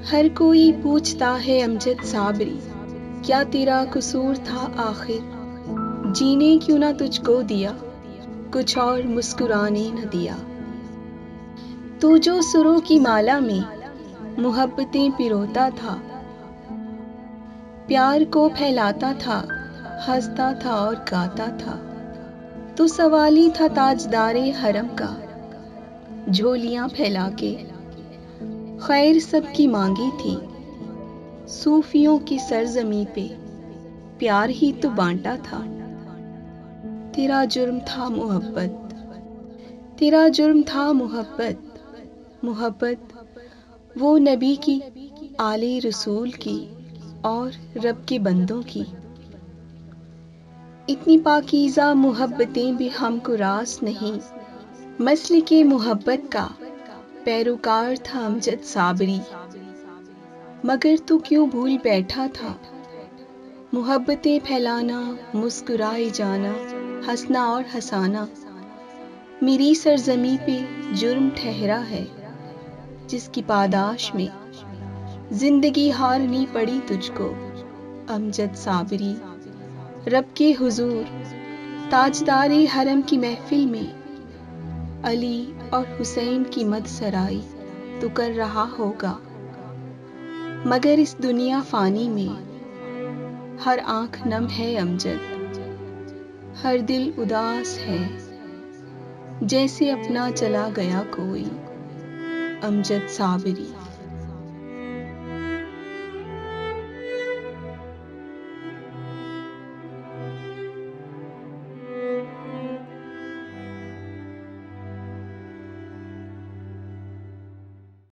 हर कोई पूछता है अमजद साबरी, क्या तेरा कसूर था आखिर, जीने क्यों ना तुझको दिया, कुछ और मुस्कुराने न दिया। तू जो सुरों की माला में मोहब्बतें पिरोता था, प्यार को फैलाता था, हंसता था और गाता था। तू सवाली था ताजदारे हरम का, झोलियां फैला के खैर सबकी मांगी थी। सूफियों की सरजमी पे प्यार ही तो बांटा था। तेरा जुर्म था मोहब्बत, तेरा जुर्म था मोहब्बत, मोहब्बत वो नबी की, आले रसूल की और रब के बंदों की। इतनी पाकीज़ा मोहब्बतें भी हमको रास नहीं, मसले के मोहब्बत का पैरोकार था अमजद साबरी। मगर तू क्यों भूल बैठा था मोहब्बतें फैलाना, मुस्कुराए जाना, हंसना और हंसाना। मेरी सरजमी पे जुर्म ठहरा है, जिसकी पादाश में जिंदगी हारनी पड़ी तुझको अमजद साबरी। रब के हुजूर ताजदारे हरम की महफिल में अली और हुसैन की मदसराई तो कर रहा होगा, मगर इस दुनिया फानी में हर आंख नम है अमजद, हर दिल उदास है, जैसे अपना चला गया कोई अमजद साबरी।